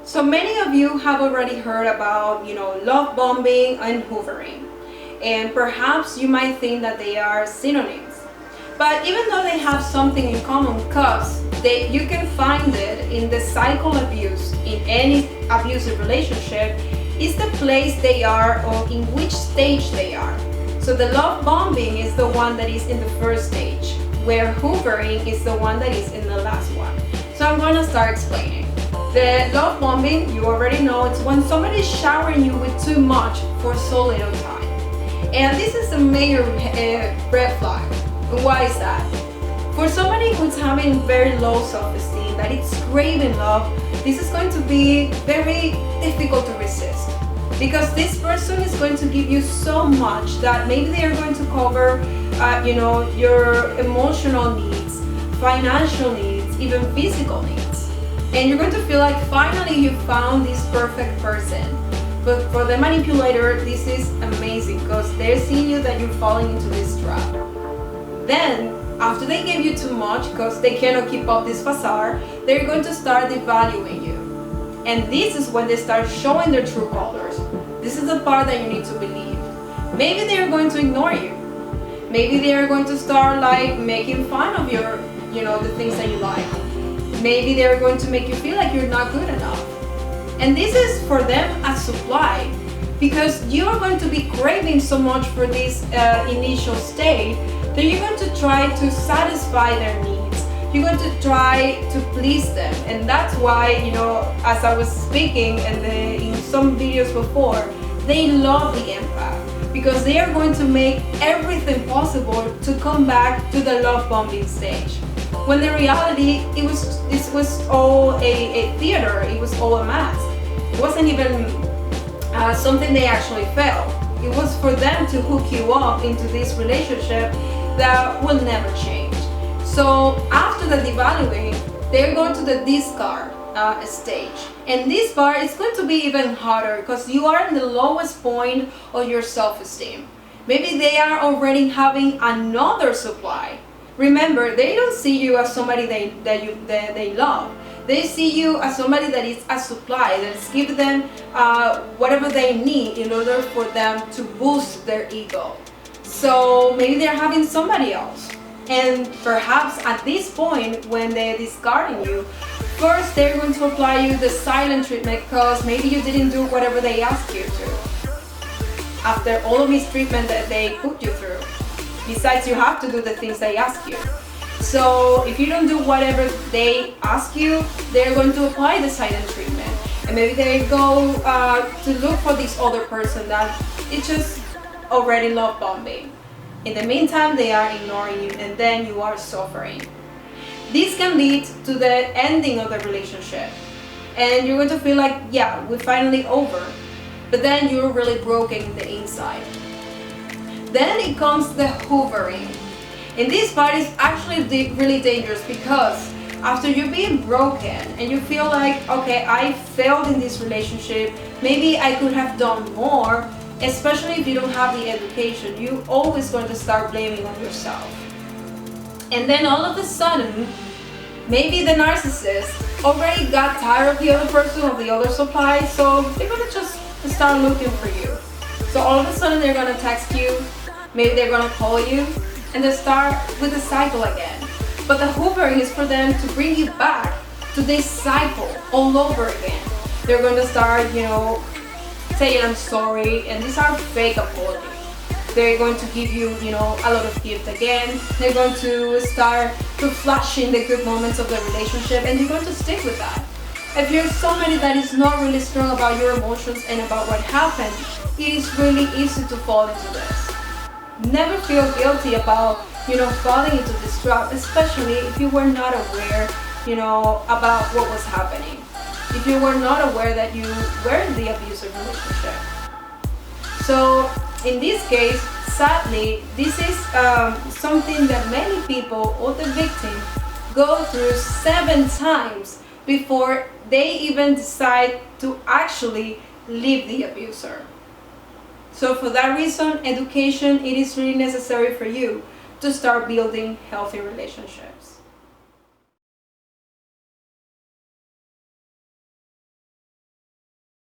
So many of you have already heard about, love bombing and hoovering. And perhaps you might think that they are synonyms. But even though they have something in common, because you can find it in the cycle abuse in any abusive relationship, is the place they are or in which stage they are. So the love bombing is the one that is in the first stage, where hoovering is the one that is in the last one. So I'm going to start explaining. The love bombing, you already know, it's when somebody is showering you with too much for so little time. And this is a major red flag. Why is that? For somebody who's having very low self-esteem, that it's craving love, this is going to be very difficult to resist. Because this person is going to give you so much that maybe they are going to cover, your emotional needs, financial needs, even physical needs. And you're going to feel like finally you found this perfect person. But for the manipulator, this is amazing because they're seeing you that you're falling into this trap. Then, after they give you too much because they cannot keep up this facade, they're going to start devaluing you. And this is when they start showing their true colors. This is the part that you need to believe. Maybe they are going to ignore you. Maybe they are going to start making fun of your, the things that you like. Maybe they're going to make you feel like you're not good enough. And this is for them a supply, because you are going to be craving so much for this initial state that you're going to try to satisfy their needs. You're going to try to please them. And that's why, as I was speaking in some videos before, they love the empath, because they are going to make everything possible to come back to the love bombing stage. When in reality, this was all a theater, it was all a mask. It wasn't even something they actually felt. It was for them to hook you up into this relationship that will never change. So after the devaluing, they're going to the discard stage. And this part is going to be even harder because you are in the lowest point of your self-esteem. Maybe they are already having another supply. Remember, they don't see you as somebody they love. They see you as somebody that is a supply, that is giving them whatever they need in order for them to boost their ego. So maybe they're having somebody else. And perhaps at this point, when they're discarding you, first they're going to apply you the silent treatment because maybe you didn't do whatever they asked you to. After all of this treatment that they put you through. Besides, you have to do the things they ask you. So if you don't do whatever they ask you, they're going to apply the silent treatment. And maybe they go to look for this other person that it's just already love bombing. In the meantime, they are ignoring you and then you are suffering. This can lead to the ending of the relationship. And you're going to feel like, yeah, we're finally over. But then you're really broken in the inside. Then it comes the hoovering. And this part is actually really dangerous because after you're being broken and you feel like, okay, I failed in this relationship, maybe I could have done more, especially if you don't have the education, you're always going to start blaming on yourself. And then all of a sudden, maybe the narcissist already got tired of the other person or the other supply, so they're going to just start looking for you. So all of a sudden they're going to text you, maybe they're going to call you, and they start with the cycle again. But the hoovering is for them to bring you back to this cycle all over again. They're going to start, saying I'm sorry, and these are fake apologies. They're going to give you, a lot of gifts again. They're going to start to flash in the good moments of the relationship, and you're going to stick with that. If you're somebody that is not really strong about your emotions and about what happened, it is really easy to fall into this. Never feel guilty about, falling into this trap, especially if you were not aware, about what was happening. If you were not aware that you were in the abusive relationship. So in this case, sadly, this is something that many people or the victim go through 7 times before they even decide to actually leave the abuser. So for that reason, education, it is really necessary for you to start building healthy relationships.